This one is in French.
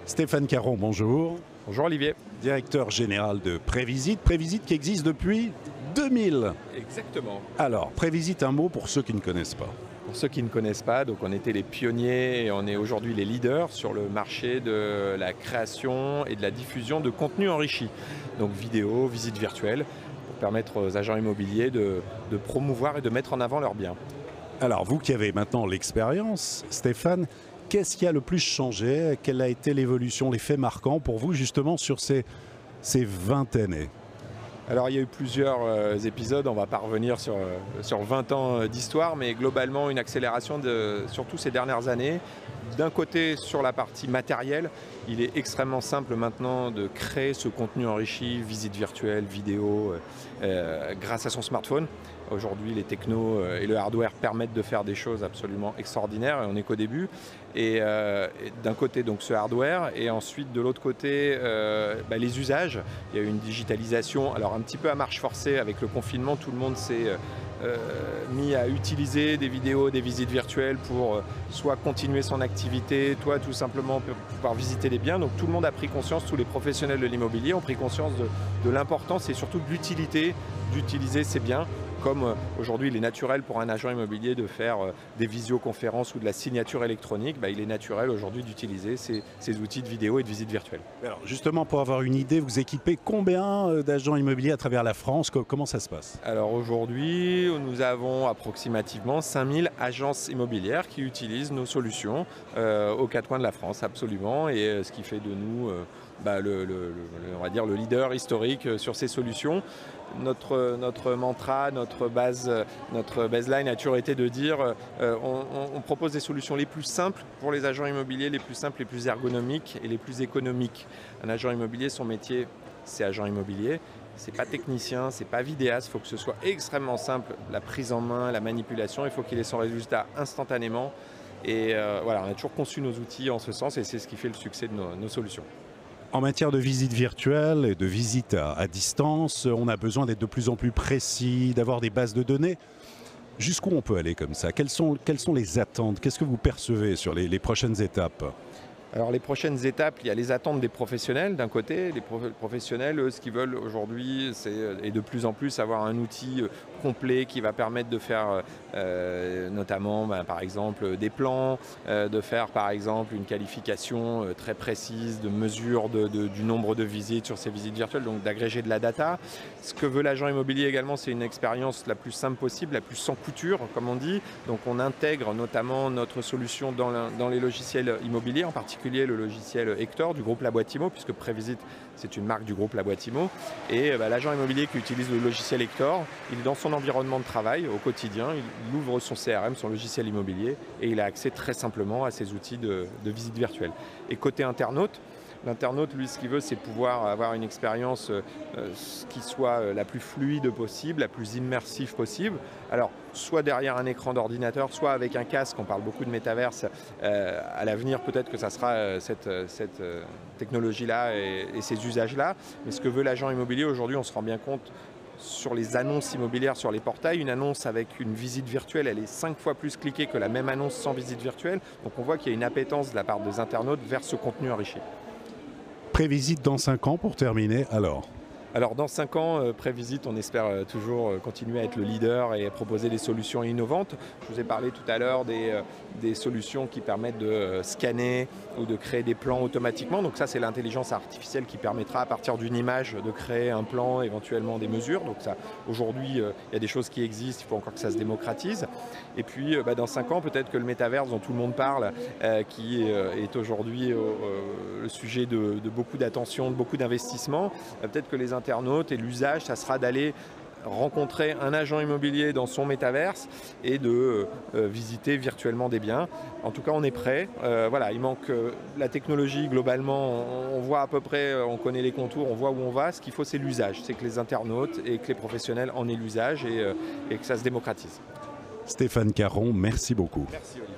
Stéphane Caron, bonjour. Bonjour Olivier. Directeur général de Prévisite. Prévisite qui existe depuis 2000. Exactement. Alors, Prévisite, un mot pour ceux qui ne connaissent pas. Pour ceux qui ne connaissent pas, donc on était les pionniers et on est aujourd'hui les leaders sur le marché de la création et de la diffusion de contenu enrichi. Donc vidéo, visites virtuelles, pour permettre aux agents immobiliers de promouvoir et de mettre en avant leurs biens. Alors, vous qui avez maintenant l'expérience, Stéphane, qu'est-ce qui a le plus changé? Quelle a été l'évolution, les faits marquants pour vous justement sur ces 20 années? Alors il y a eu plusieurs épisodes, on ne va pas revenir sur 20 ans d'histoire, mais globalement une accélération surtout ces dernières années. D'un côté, sur la partie matérielle, il est extrêmement simple maintenant de créer ce contenu enrichi, visites virtuelles, vidéo, grâce à son smartphone. Aujourd'hui, les technos et le hardware permettent de faire des choses absolument extraordinaires et on n'est qu'au début. Et d'un côté, donc ce hardware, et ensuite de l'autre côté, les usages. Il y a eu une digitalisation, alors un petit peu à marche forcée avec le confinement, tout le monde s'est mis à utiliser des vidéos, des visites virtuelles pour soit continuer son activité, soit tout simplement pouvoir visiter les biens. Donc tout le monde a pris conscience, tous les professionnels de l'immobilier ont pris conscience de l'importance et surtout de l'utilité d'utiliser ces biens. Comme aujourd'hui il est naturel pour un agent immobilier de faire des visioconférences ou de la signature électronique, il est naturel aujourd'hui d'utiliser ces outils de vidéo et de visite virtuelle. Alors justement, pour avoir une idée, vous équipez combien d'agents immobiliers à travers la France? Comment ça se passe? Alors aujourd'hui, nous avons approximativement 5000 agences immobilières qui utilisent nos solutions aux quatre coins de la France, absolument, et ce qui fait de nous on va dire le leader historique sur ces solutions. Notre mantra, notre baseline a toujours été de dire on propose des solutions les plus simples pour les agents immobiliers, les plus simples, les plus ergonomiques et les plus économiques. Un agent immobilier, son métier, c'est agent immobilier. C'est pas technicien, c'est pas vidéaste, il faut que ce soit extrêmement simple, la prise en main, la manipulation, il faut qu'il ait son résultat instantanément. Et voilà, on a toujours conçu nos outils en ce sens et c'est ce qui fait le succès de nos solutions. En matière de visite virtuelle et de visite à distance, on a besoin d'être de plus en plus précis, d'avoir des bases de données. Jusqu'où on peut aller comme ça? Quelles sont les attentes? Qu'est-ce que vous percevez sur les prochaines étapes? Alors les prochaines étapes, il y a les attentes des professionnels d'un côté. Les professionnels, eux, ce qu'ils veulent aujourd'hui, c'est et de plus en plus avoir un outil complet qui va permettre de faire notamment par exemple des plans, de faire par exemple une qualification très précise de mesure du nombre de visites sur ces visites virtuelles, donc d'agréger de la data. Ce que veut l'agent immobilier également, c'est une expérience la plus simple possible, la plus sans couture comme on dit. Donc on intègre notamment notre solution dans les logiciels immobiliers, en particulier le logiciel Hector du groupe Laboitimo, puisque Prévisite c'est une marque du groupe Laboitimo, et l'agent immobilier qui utilise le logiciel Hector, il est dans son environnement de travail au quotidien, il ouvre son CRM, son logiciel immobilier, et il a accès très simplement à ces outils de visite virtuelle. Et côté internaute, l'internaute, lui, ce qu'il veut, c'est pouvoir avoir une expérience qui soit la plus fluide possible, la plus immersive possible. Alors, soit derrière un écran d'ordinateur, soit avec un casque, on parle beaucoup de métaverse. À l'avenir, peut-être que ça sera cette technologie-là et ces usages-là. Mais ce que veut l'agent immobilier, aujourd'hui, on se rend bien compte sur les annonces immobilières sur les portails, une annonce avec une visite virtuelle, elle est 5 fois plus cliquée que la même annonce sans visite virtuelle. Donc on voit qu'il y a une appétence de la part des internautes vers ce contenu enrichi. Prévisite dans 5 ans pour terminer, alors? Alors dans 5 ans, Prévisite, on espère toujours continuer à être le leader et proposer des solutions innovantes. Je vous ai parlé tout à l'heure des solutions qui permettent de scanner ou de créer des plans automatiquement. Donc ça, c'est l'intelligence artificielle qui permettra à partir d'une image de créer un plan, éventuellement des mesures. Donc ça, aujourd'hui, il y a des choses qui existent, il faut encore que ça se démocratise. Et puis dans 5 ans, peut-être que le métaverse dont tout le monde parle, qui est aujourd'hui le sujet de beaucoup d'attention, de beaucoup d'investissements, peut-être que les internautes et l'usage, ça sera d'aller rencontrer un agent immobilier dans son métaverse et de visiter virtuellement des biens. En tout cas, on est prêt. Voilà, il manque la technologie globalement, on voit à peu près, on connaît les contours, on voit où on va. Ce qu'il faut, c'est l'usage. C'est que les internautes et que les professionnels en aient l'usage et que ça se démocratise. Stéphane Caron, merci beaucoup. Merci Olivier.